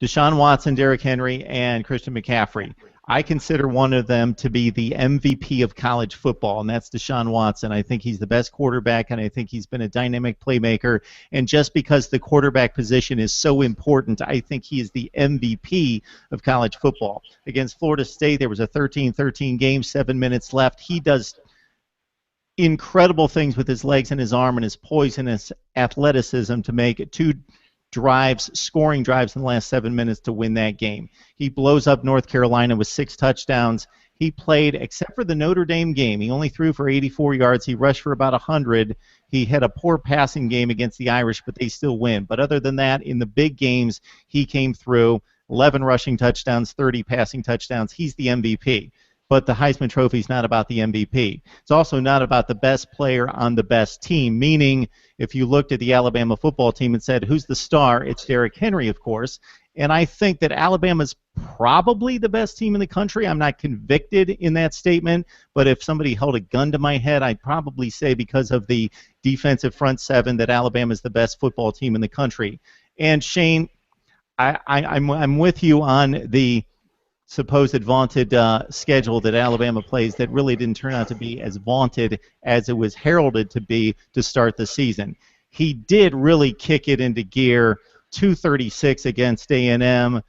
Deshaun Watson, Derrick Henry, and Christian McCaffrey. I consider one of them to be the MVP of college football, and that's Deshaun Watson. I think he's the best quarterback, and I think he's been a dynamic playmaker. And just because the quarterback position is so important, I think he is the MVP of college football. Against Florida State, there was a 13-13 game, 7 minutes left. He does incredible things with his legs and his arm and his poise and his athleticism to make two scoring drives in the last 7 minutes to win that game. He blows up North Carolina with 6 touchdowns. He played, except for the Notre Dame game, he only threw for 84 yards. He rushed for about 100. He had a poor passing game against the Irish, but they still win. But other than that, in the big games, he came through. 11 rushing touchdowns, 30 passing touchdowns. He's the MVP. But the Heisman Trophy is not about the MVP. It's also not about the best player on the best team, meaning if you looked at the Alabama football team and said, who's the star? It's Derrick Henry, of course. And I think that Alabama's probably the best team in the country. I'm not convicted in that statement, but if somebody held a gun to my head, I'd probably say because of the defensive front seven that Alabama's the best football team in the country. And Shane, I'm with you on the supposed vaunted schedule that Alabama plays that really didn't turn out to be as vaunted as it was heralded to be to start the season. He did really kick it into gear, 236 against A&M,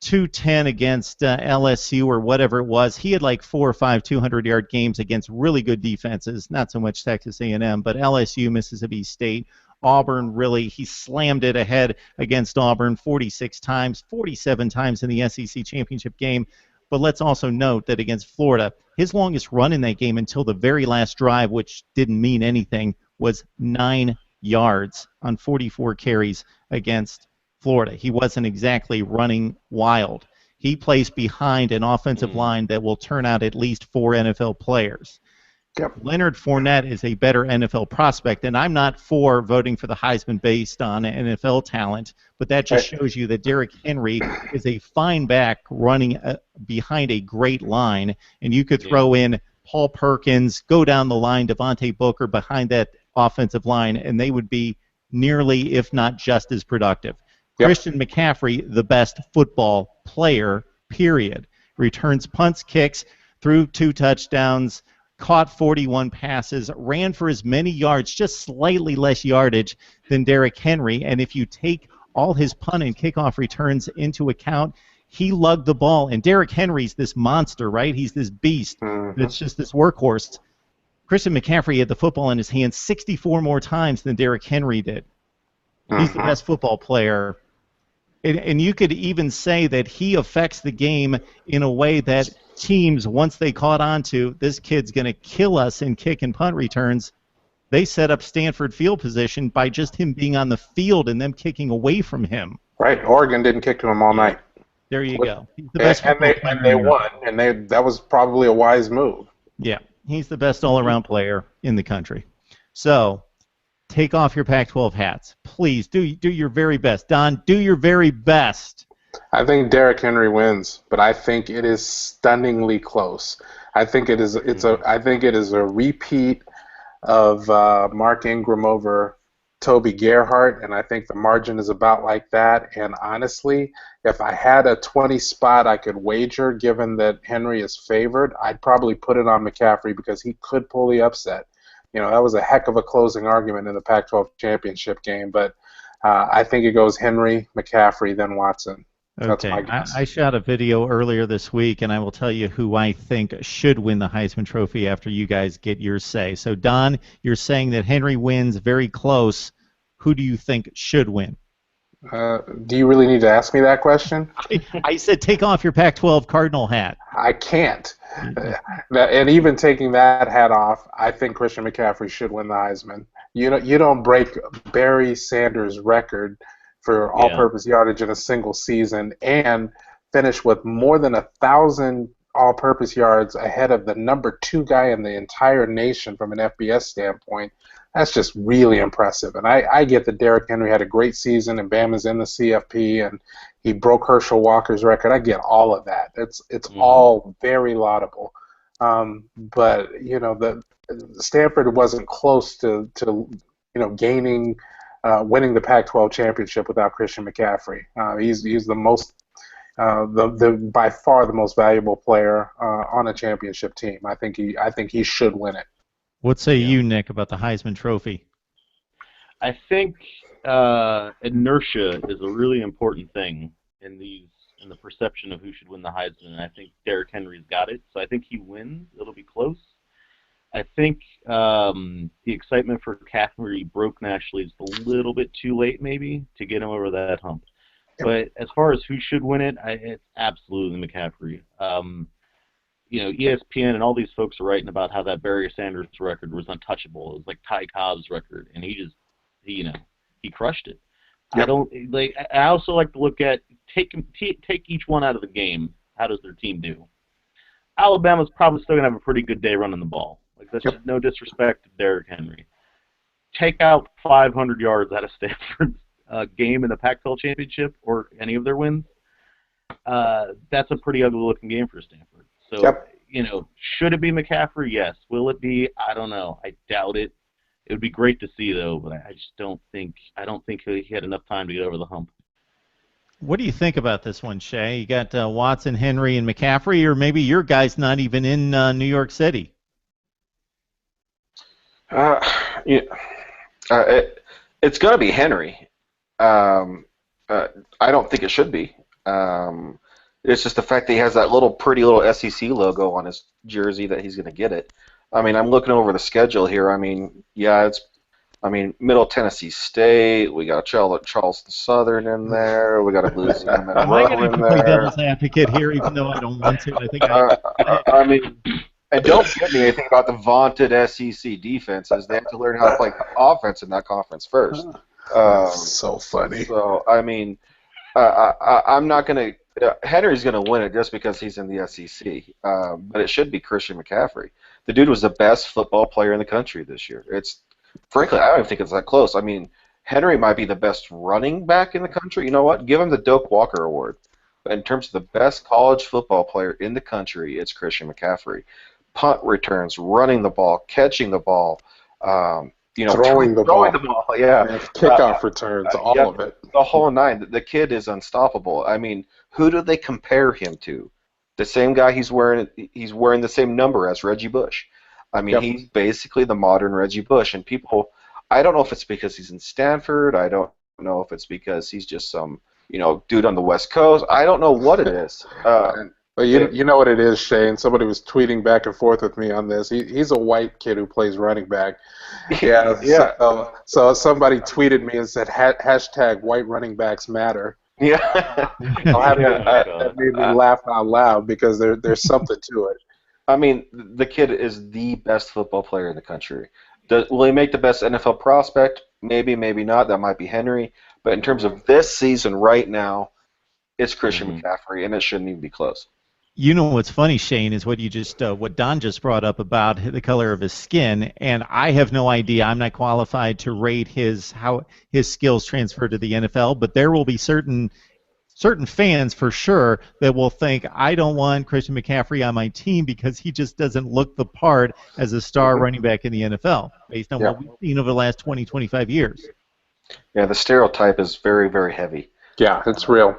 210 against LSU or whatever it was. He had like 4 or 5 200-yard games against really good defenses, not so much Texas A&M, but LSU, Mississippi State, Auburn, really, he slammed it ahead against Auburn 46 times, 47 times in the SEC championship game. But let's also note that against Florida, his longest run in that game until the very last drive, which didn't mean anything, was 9 yards on 44 carries against Florida. He wasn't exactly running wild. He plays behind an offensive line that will turn out at least 4 NFL players. Yep. Leonard Fournette is a better NFL prospect, and I'm not for voting for the Heisman based on NFL talent, but that just shows you that Derrick Henry is a fine back running behind a great line, and you could throw in Paul Perkins, go down the line, Devontae Booker behind that offensive line, and they would be nearly, if not just as productive. Yep. Christian McCaffrey, the best football player, period. Returns punts, kicks, threw 2 touchdowns, caught 41 passes, ran for as many yards, just slightly less yardage than Derrick Henry. And if you take all his punt and kickoff returns into account, he lugged the ball. And Derrick Henry's this monster, right? He's this beast. It's just this workhorse. Christian McCaffrey had the football in his hands 64 more times than Derrick Henry did. He's the best football player. And you could even say that he affects the game in a way that teams, once they caught on to this kid's going to kill us in kick and punt returns, they set up Stanford field position by just him being on the field and them kicking away from him. Right. Oregon didn't kick to him all night. There you go. He's the best and they won, and that was probably a wise move. Yeah, he's the best all-around player in the country. So take off your Pac-12 hats. Please do your very best. Don, do your very best. I think Derrick Henry wins, but I think it is stunningly close. I think it is a repeat of Mark Ingram over Toby Gerhart, and I think the margin is about like that. And honestly, if I had a 20 spot I could wager, given that Henry is favored, I'd probably put it on McCaffrey because he could pull the upset. You know, that was a heck of a closing argument in the Pac-12 championship game, but I think it goes Henry, McCaffrey, then Watson. Okay, I shot a video earlier this week, and I will tell you who I think should win the Heisman Trophy after you guys get your say. So, Don, you're saying that Henry wins very close. Who do you think should win? Do you really need to ask me that question? I said take off your Pac-12 Cardinal hat. I can't. And even taking that hat off, I think Christian McCaffrey should win the Heisman. You don't break Barry Sanders' record for all-purpose yardage in a single season and finish with more than 1,000 all-purpose yards ahead of the number 2 guy in the entire nation from an FBS standpoint. That's just really impressive. And I get that Derrick Henry had a great season and Bama's in the CFP and he broke Herschel Walker's record. I get all of that. It's all very laudable. But, the Stanford wasn't close to gaining winning the Pac-12 championship without Christian McCaffrey. He's the most by far the most valuable player on a championship team. I think he should win it. What say you, Nick, about the Heisman Trophy? I think inertia is a really important thing in the perception of who should win the Heisman. And I think Derrick Henry's got it, so I think he wins. It'll be close. I think the excitement for McCaffrey broke nationally is a little bit too late, maybe, to get him over that hump. But as far as who should win it, it's absolutely McCaffrey. ESPN and all these folks are writing about how that Barry Sanders record was untouchable. It was like Ty Cobb's record, and he crushed it. Yep. I also like to look at take each one out of the game. How does their team do? Alabama's probably still gonna have a pretty good day running the ball. That's just no disrespect to Derrick Henry. Take out 500 yards out of Stanford's game in the Pac-12 championship or any of their wins. That's a pretty ugly-looking game for Stanford. So, should it be McCaffrey? Yes. Will it be? I don't know. I doubt it. It would be great to see, though, but I just don't think he had enough time to get over the hump. What do you think about this one, Shay? You got Watson, Henry, and McCaffrey, or maybe your guy's not even in New York City? It's going to be Henry. I don't think it should be. It's just the fact that he has that pretty little SEC logo on his jersey that he's going to get it. I mean, I'm looking over the schedule here. I mean, Middle Tennessee State. We got Charleston Southern in there. We got a Louisiana Monroe in there. Play devil's advocate here, even though I don't want to. I think I mean, and don't get me anything about the vaunted SEC defenses. They have to learn how to play offense in that conference first. So funny. So I mean, I'm not going to. Henry's going to win it just because he's in the SEC. But it should be Christian McCaffrey. The dude was the best football player in the country this year. Frankly, I don't even think it's that close. I mean, Henry might be the best running back in the country. You know what? Give him the Doak Walker Award. But in terms of the best college football player in the country, it's Christian McCaffrey. Punt returns, running the ball, catching the ball, throwing the ball, kickoff returns, all of it. The whole nine. The kid is unstoppable. I mean, who do they compare him to? The same guy he's wearing the same number as Reggie Bush. I mean, he's basically the modern Reggie Bush. And people, I don't know if it's because he's in Stanford. I don't know if it's because he's just some, dude on the West Coast. I don't know what it is. But you know what it is, Shane. Somebody was tweeting back and forth with me on this. He's a white kid who plays running back. Yeah. So somebody tweeted me and said hashtag white running backs matter. Yeah. That made me laugh out loud because there's something to it. I mean, the kid is the best football player in the country. Will he make the best NFL prospect? Maybe, maybe not. That might be Henry. But in terms of this season right now, it's Christian McCaffrey, and it shouldn't even be close. You know what's funny, Shane, is what Don just brought up about the color of his skin, and I have no idea. I'm not qualified to rate how his skills transfer to the NFL, but there will be certain fans for sure that will think, I don't want Christian McCaffrey on my team because he just doesn't look the part as a star running back in the NFL, based on what we've seen over the last 20, 25 years. Yeah, the stereotype is very, very heavy. Yeah, it's real.